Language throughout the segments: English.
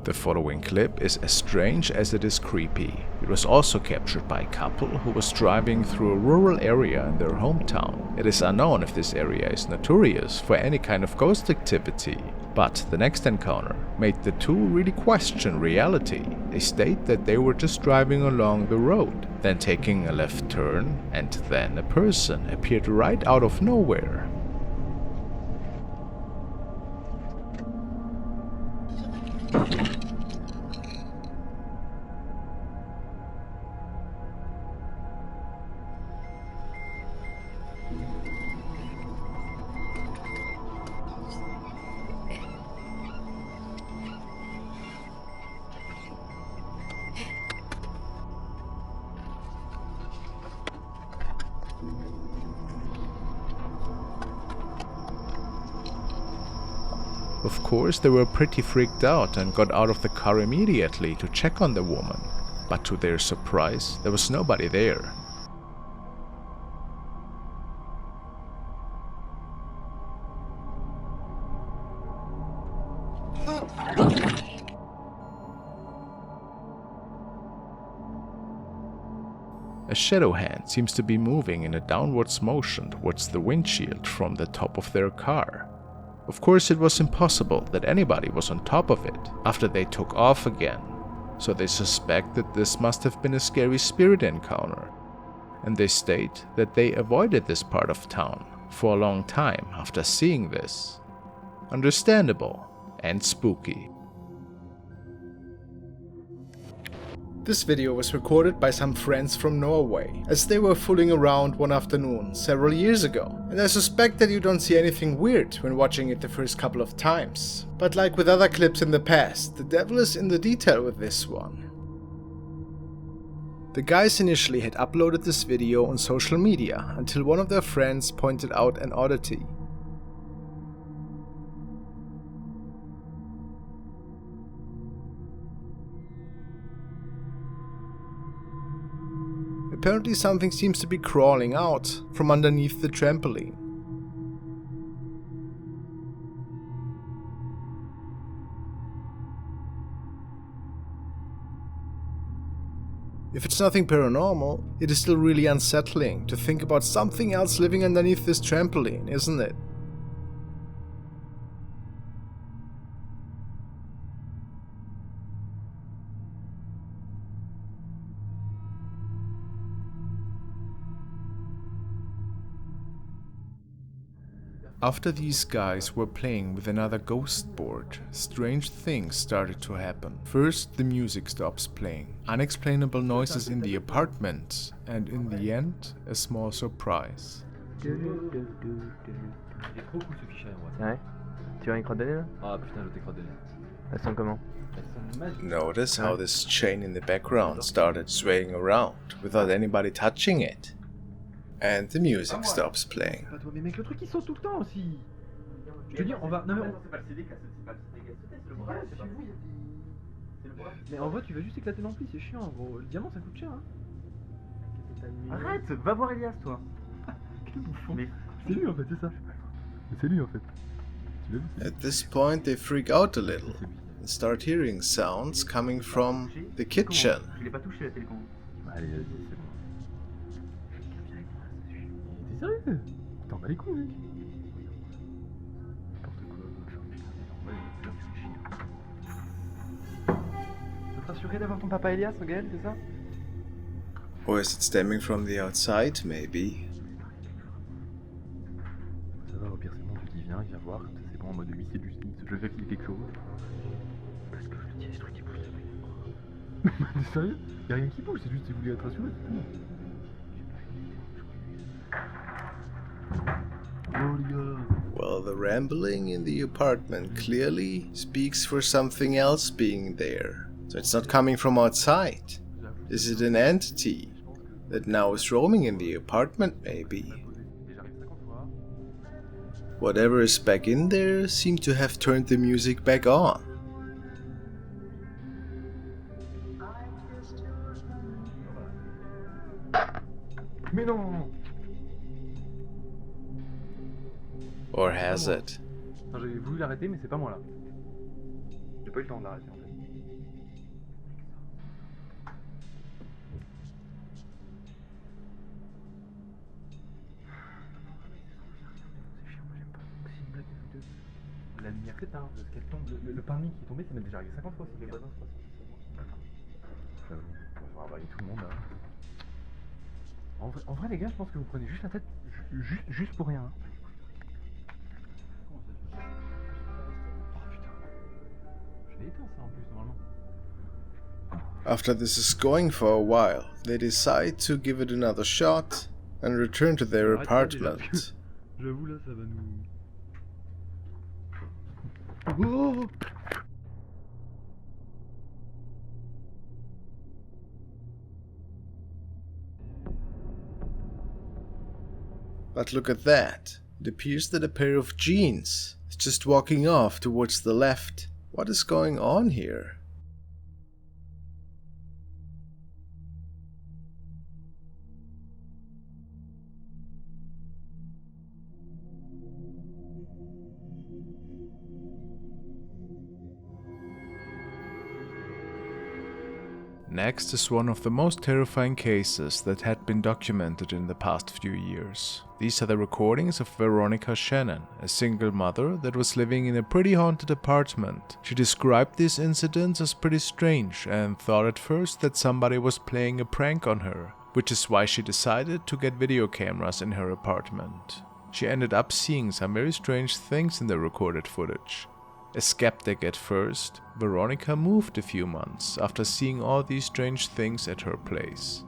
The following clip is as strange as it is creepy. It was also captured by a couple who was driving through a rural area in their hometown. It is unknown if this area is notorious for any kind of ghost activity, but the next encounter made the two really question reality. They state that they were just driving along the road, then taking a left turn, and then a person appeared right out of nowhere. Of course, they were pretty freaked out and got out of the car immediately to check on the woman, but to their surprise, there was nobody there. A shadow hand seems to be moving in a downwards motion towards the windshield from the top of their car. Of course, it was impossible that anybody was on top of it after they took off again, so they suspect that this must have been a scary spirit encounter, and they state that they avoided this part of town for a long time after seeing this. Understandable and spooky. This video was recorded by some friends from Norway, as they were fooling around one afternoon several years ago, and I suspect that you don't see anything weird when watching it the first couple of times. But like with other clips in the past, the devil is in the detail with this one. The guys initially had uploaded this video on social media until one of their friends pointed out an oddity. Apparently something seems to be crawling out from underneath the trampoline. If it's nothing paranormal, it is still really unsettling to think about something else living underneath this trampoline, isn't it? After these guys were playing with another ghost board, strange things started to happen. First, the music stops playing, unexplainable noises in the apartment, and in the end, a small surprise. Il est trop cool ce fichier à droite. Ouais. Tu as un écran de données là? Ah putain, l'autre écran de données. Elles sont comment? Elles sont magiques. Notice how this chain in the background started swaying around without anybody touching it. And the music stops playing. Pas toi, mais mec, le truc il saute tout le temps aussi. Je te dis, on va. Non mais c'est pas le CD qui a sauté, c'est le bras, c'est chez vous, il y a des. C'est le bras. Mais en vrai, tu vas juste éclater l'ampli, c'est chiant gros. Le diamant ça coûte cher hein. Arrête, va voir Elias toi. Quel bouffon. Mais c'est lui en fait, c'est ça. C'est lui en fait. Tu l'as vu? At this point, they freak out a little and start hearing sounds coming from the kitchen. Je l'ai pas touché la télécommande. Allez, vas-y, c'est bon. T'es sérieux? T'en bats les couilles, mec. Faut te rassurer d'avoir ton papa Elias, Gaël, c'est ça? Or is it stemming from the outside, maybe? Ça va, au pire, c'est bon, tu dis viens, il vient voir. C'est bon, en mode oui, c'est lui, je veux qu'il y ait quelque chose. Parce que je te dis, ce truc qui bouge, ça fait. T'es sérieux? Y'a rien qui bouge, c'est juste qu'il voulait être rassuré, c'est tout. Well, the rambling in the apartment clearly speaks for something else being there. So it's not coming from outside. Is it an entity that now is roaming in the apartment, maybe? Whatever is back in there seemed to have turned the music back on. Mais non! Or has it? J'ai voulu l'arrêter, mais c'est pas moi là. J'ai pas eu le temps de l'arrêter en fait. la lumière s'éteint, parce qu'elle tombe. Le pain de mie qui est tombé, ça m'est déjà arrivé 50 fois. Les voisins se passent J'avoue, on va faire tout le monde là. En vrai, les gars, je pense que vous prenez juste la tête juste pour rien. Hein. Oh putain. Je l'ai éteint ça en plus normalement. After this is going for a while, they decide to give it another shot and return to their apartment. J'avoue là, ça va nous... Oh. But look at that. It appears that a pair of jeans is just walking off towards the left. What is going on here? Next is one of the most terrifying cases that had been documented in the past few years. These are the recordings of Veronica Shannon, a single mother that was living in a pretty haunted apartment. She described these incidents as pretty strange and thought at first that somebody was playing a prank on her, which is why she decided to get video cameras in her apartment. She ended up seeing some very strange things in the recorded footage. A skeptic at first, Veronica moved a few months after seeing all these strange things at her place.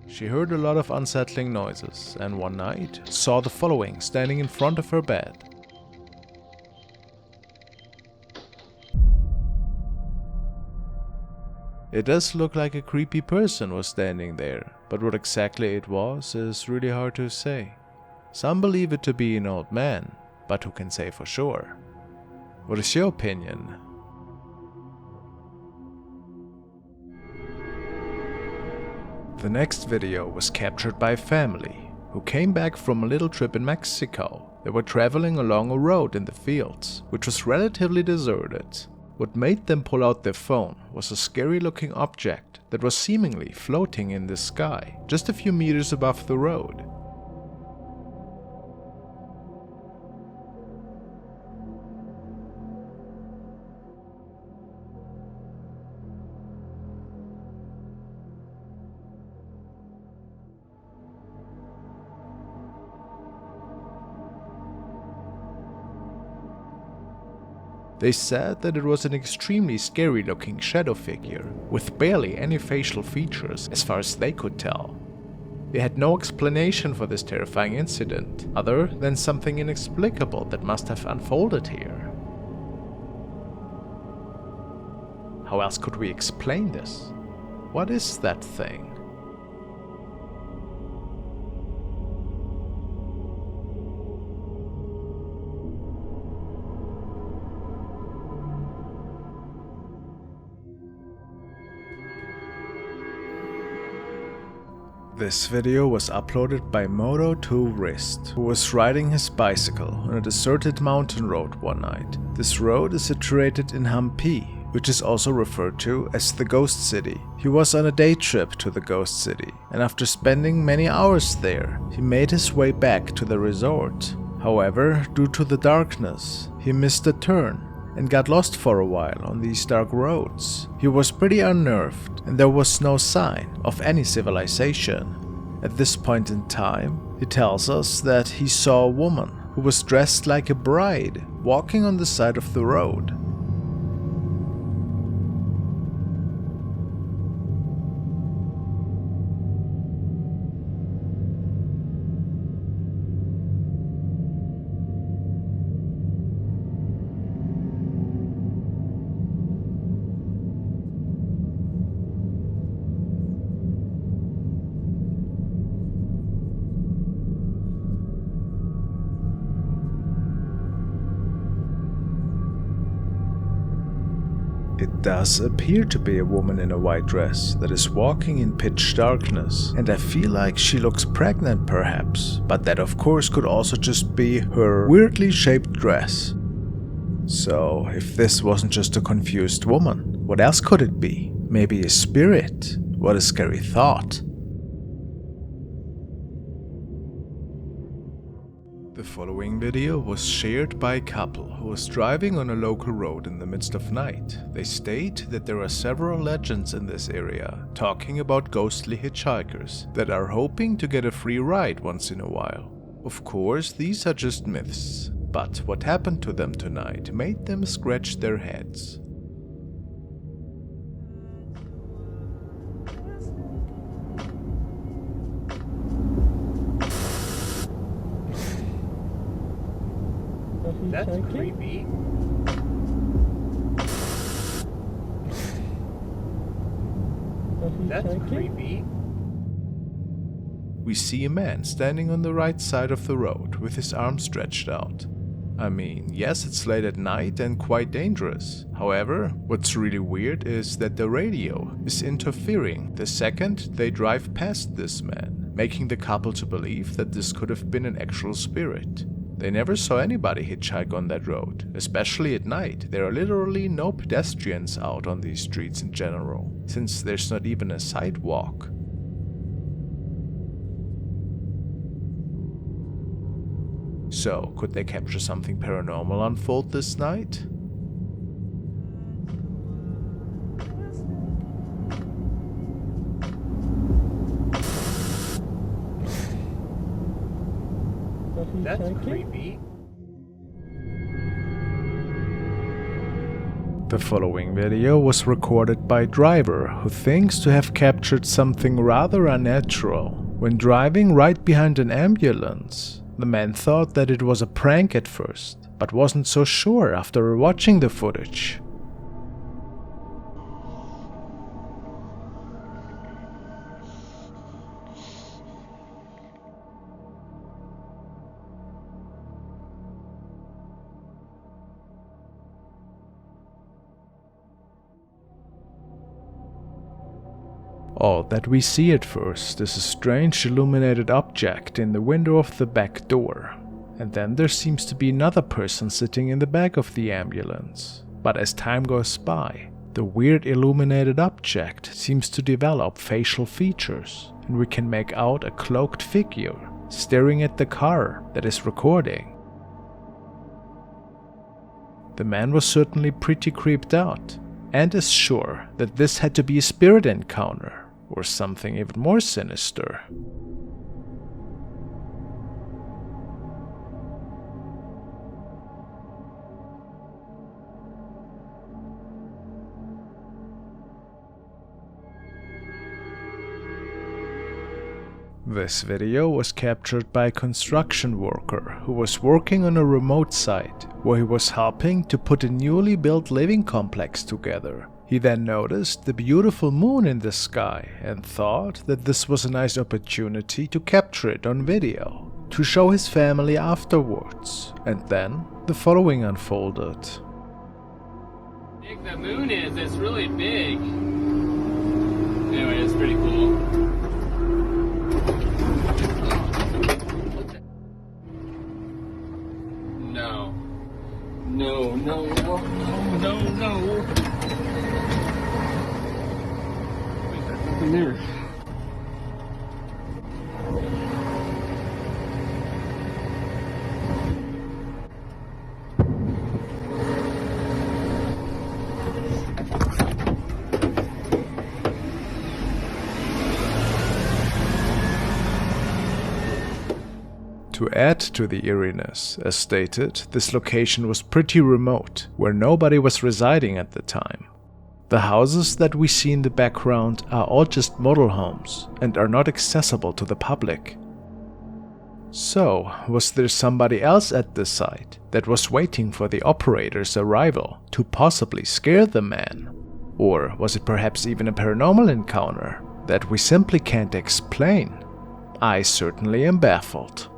She heard a lot of unsettling noises and one night saw the following standing in front of her bed. It does look like a creepy person was standing there, but what exactly it was is really hard to say. Some believe it to be an old man, but who can say for sure? What is your opinion? The next video was captured by a family who came back from a little trip in Mexico. They were traveling along a road in the fields, which was relatively deserted. What made them pull out their phone was a scary looking object that was seemingly floating in the sky, just a few meters above the road. They said that it was an extremely scary looking shadow figure, with barely any facial features as far as they could tell. They had no explanation for this terrifying incident, other than something inexplicable that must have unfolded here. How else could we explain this? What is that thing? This video was uploaded by Moto2Wrist, who was riding his bicycle on a deserted mountain road one night. This road is situated in Hampi, which is also referred to as the Ghost City. He was on a day trip to the Ghost City, and after spending many hours there, he made his way back to the resort. However, due to the darkness, he missed a turn and got lost for a while on these dark roads. He was pretty unnerved and there was no sign of any civilization. At this point in time, he tells us that he saw a woman who was dressed like a bride walking on the side of the road. It does appear to be a woman in a white dress that is walking in pitch darkness, and I feel like she looks pregnant perhaps, but that of course could also just be her weirdly shaped dress. So if this wasn't just a confused woman, what else could it be? Maybe a spirit? What a scary thought. The following video was shared by a couple who was driving on a local road in the midst of night. They state that there are several legends in this area talking about ghostly hitchhikers that are hoping to get a free ride once in a while. Of course, these are just myths, but what happened to them tonight made them scratch their heads. That's creepy. That's creepy. We see a man standing on the right side of the road with his arms stretched out. I mean, yes, it's late at night and quite dangerous. However, what's really weird is that the radio is interfering the second they drive past this man, making the couple to believe that this could have been an actual spirit. They never saw anybody hitchhike on that road, especially at night. There are literally no pedestrians out on these streets in general, since there's not even a sidewalk. So, could they capture something paranormal unfold this night? That's creepy. The following video was recorded by a driver who thinks to have captured something rather unnatural. When driving right behind an ambulance, the man thought that it was a prank at first, but wasn't so sure after watching the footage. All that we see at first is a strange illuminated object in the window of the back door, and then there seems to be another person sitting in the back of the ambulance. But as time goes by, the weird illuminated object seems to develop facial features, and we can make out a cloaked figure staring at the car that is recording. The man was certainly pretty creeped out, and is sure that this had to be a spirit encounter, or something even more sinister. This video was captured by a construction worker who was working on a remote site where he was helping to put a newly built living complex together. He then noticed the beautiful moon in the sky and thought that this was a nice opportunity to capture it on video, to show his family afterwards. And then the following unfolded. Big the moon is, it's really big. Anyway, it's pretty cool. No. No, no, no, no, no, no. Wait, there's something there. To add to the eeriness, as stated, this location was pretty remote, where nobody was residing at the time. The houses that we see in the background are all just model homes and are not accessible to the public. So, was there somebody else at the site that was waiting for the operator's arrival to possibly scare the man? Or was it perhaps even a paranormal encounter that we simply can't explain? I certainly am baffled.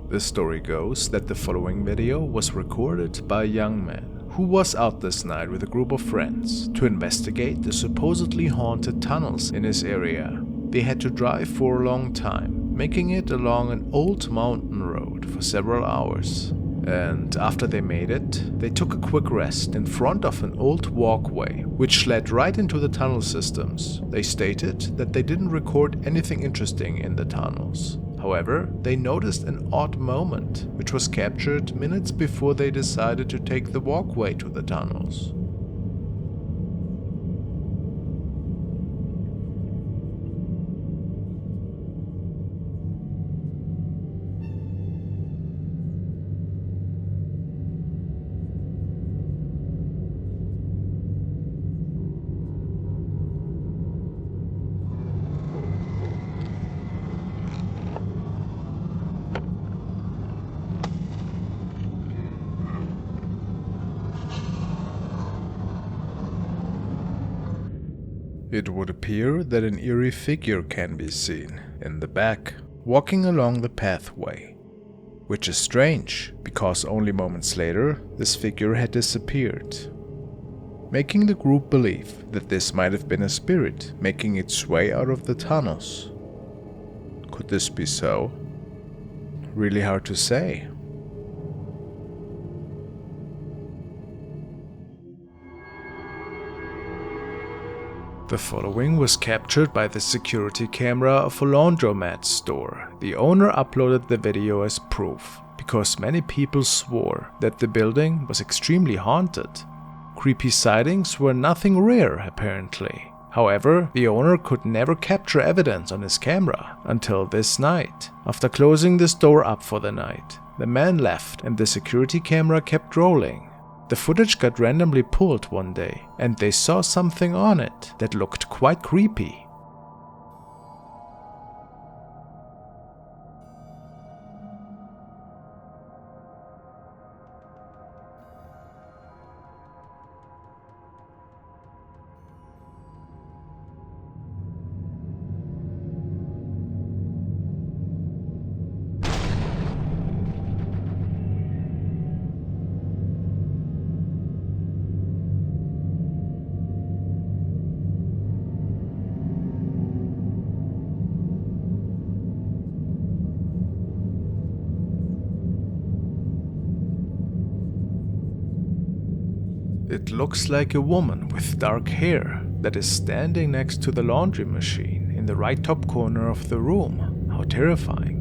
The story goes that the following video was recorded by a young man who was out this night with a group of friends to investigate the supposedly haunted tunnels in his area. They had to drive for a long time, making it along an old mountain road. road for several hours. And after they made it, they took a quick rest in front of an old walkway, which led right into the tunnel systems. They stated that they didn't record anything interesting in the tunnels. However, they noticed an odd moment, which was captured minutes before they decided to take the walkway to the tunnels. It would appear that an eerie figure can be seen in the back, walking along the pathway. Which is strange, because only moments later, this figure had disappeared, making the group believe that this might have been a spirit making its way out of the tunnels. Could this be so? Really hard to say. The following was captured by the security camera of a laundromat store. The owner uploaded the video as proof, because many people swore that the building was extremely haunted. Creepy sightings were nothing rare, apparently. However, the owner could never capture evidence on his camera until this night. After closing the store up for the night, the man left and the security camera kept rolling. The footage got randomly pulled one day, and they saw something on it that looked quite creepy. It looks like a woman with dark hair that is standing next to the laundry machine in the right top corner of the room. How terrifying.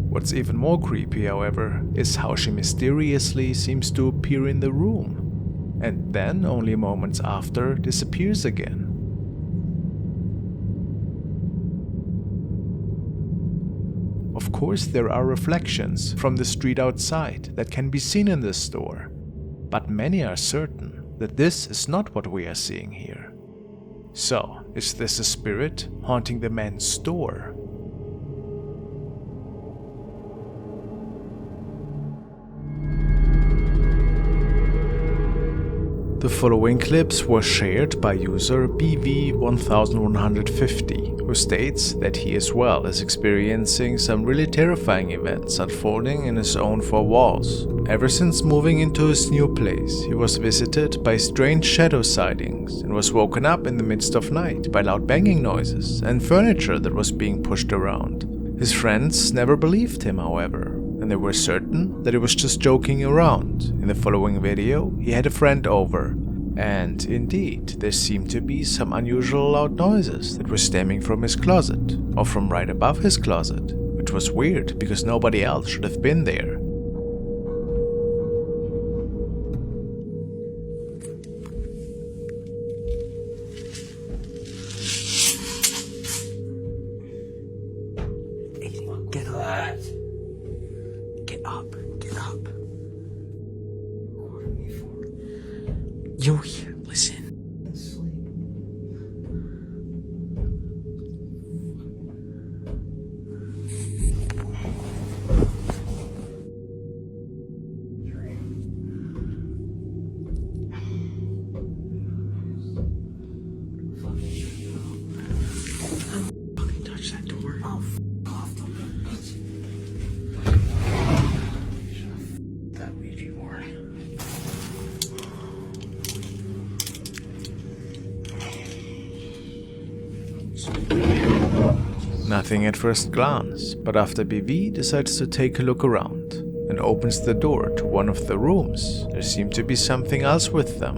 What's even more creepy, however, is how she mysteriously seems to appear in the room, and then only moments after disappears again. Of course, there are reflections from the street outside that can be seen in this store. But many are certain that this is not what we are seeing here. So, is this a spirit haunting the man's store? The following clips were shared by user BV1150, who states that he as well is experiencing some really terrifying events unfolding in his own four walls. Ever since moving into his new place, he was visited by strange shadow sightings and was woken up in the midst of night by loud banging noises and furniture that was being pushed around. His friends never believed him, however, and they were certain that he was just joking around. In the following video, he had a friend over, and indeed, there seemed to be some unusual loud noises that were stemming from his closet, or from right above his closet, which was weird because nobody else should have been there. Get up. Get up. Get up. You're here. Listen. Fucking touch that door. Oh, off the bitch. That Ouija board. nothing at first glance, but after BV decides to take a look around and opens the door to one of the rooms, there seemed to be something else with them.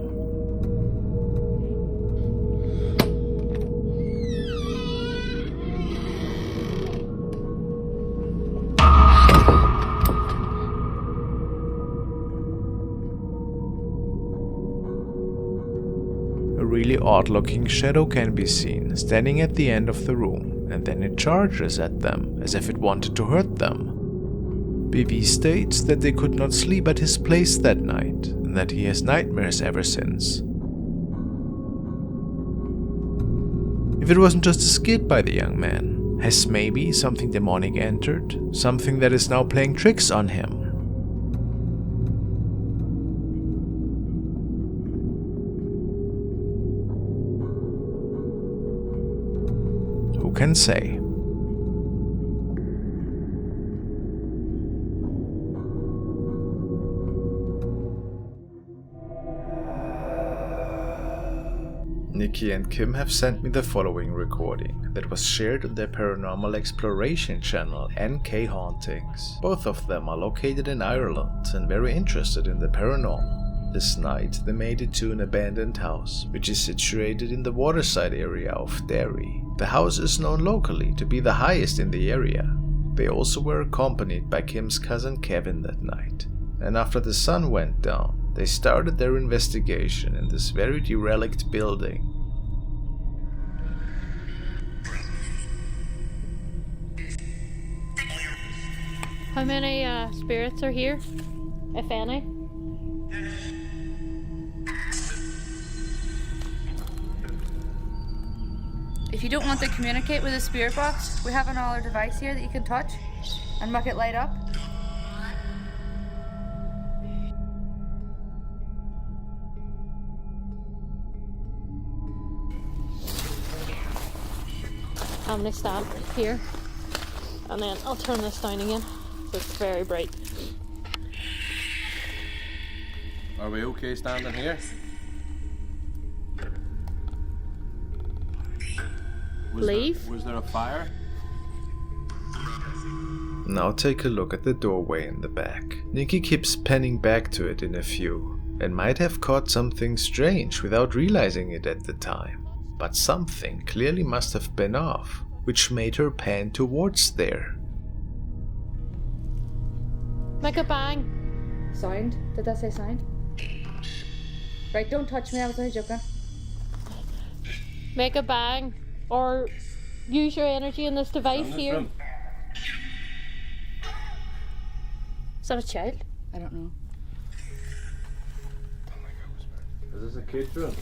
A really odd-looking shadow can be seen standing at the end of the room, and then it charges at them as if it wanted to hurt them. BV states that they could not sleep at his place that night, and that he has nightmares ever since. If it wasn't just a skit by the young man, has maybe something demonic entered? Something that is now playing tricks on him? Who can say? Nikki and Kim have sent me the following recording that was shared on their paranormal exploration channel NK Hauntings. Both of them are located in Ireland and very interested in the paranormal. This night they made it to an abandoned house, which is situated in the waterside area of Derry. The house is known locally to be the highest in the area. They also were accompanied by Kim's cousin Kevin that night. And after the sun went down, they started their investigation in this very derelict building. How many spirits are here, if any? If you don't want to communicate with the spirit box, we have another device here that you can touch and make it light up. I'm gonna stand here, and then I'll turn this down again. So it's very bright. Are we okay standing here? Leave? Was there a fire? Now take a look at the doorway in the back. Nikki keeps panning back to it in a view, and might have caught something strange without realizing it at the time. But something clearly must have been off, which made her pan towards there. Make a bang. Sound? Did that say sound? Right, don't touch me, I was only joking. Make a bang. Or use your energy in this device here. Is that a child? I don't know. Is this a kid's room?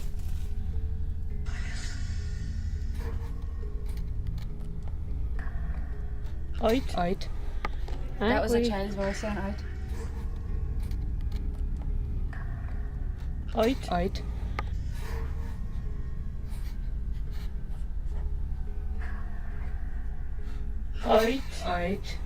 Out. Out. That was a child's voice saying out. Out. Out. Out. Out.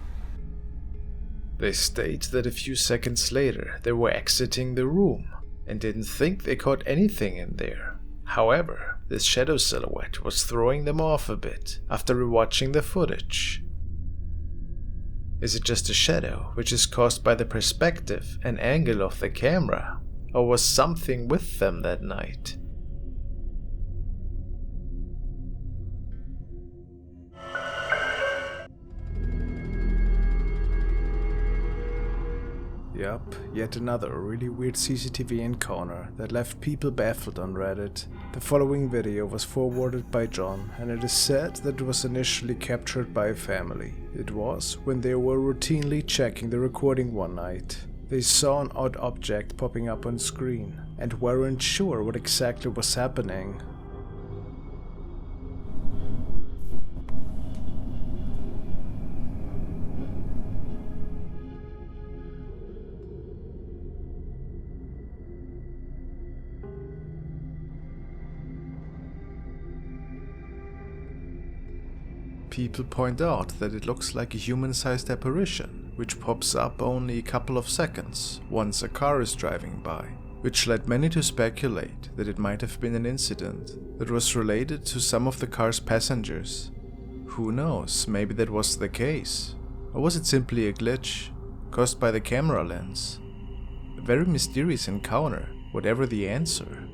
They state that a few seconds later they were exiting the room and didn't think they caught anything in there. However, this shadow silhouette was throwing them off a bit after rewatching the footage. Is it just a shadow which is caused by the perspective and angle of the camera? Or was something with them that night? Yup, yet another really weird CCTV encounter that left people baffled on Reddit. The following video was forwarded by John, and it is said that it was initially captured by a family. It was when they were routinely checking the recording one night. They saw an odd object popping up on screen, and weren't sure what exactly was happening. People point out that it looks like a human-sized apparition, which pops up only a couple of seconds once a car is driving by, which led many to speculate that it might have been an incident that was related to some of the car's passengers. Who knows, maybe that was the case. Or was it simply a glitch, caused by the camera lens? A very mysterious encounter, whatever the answer.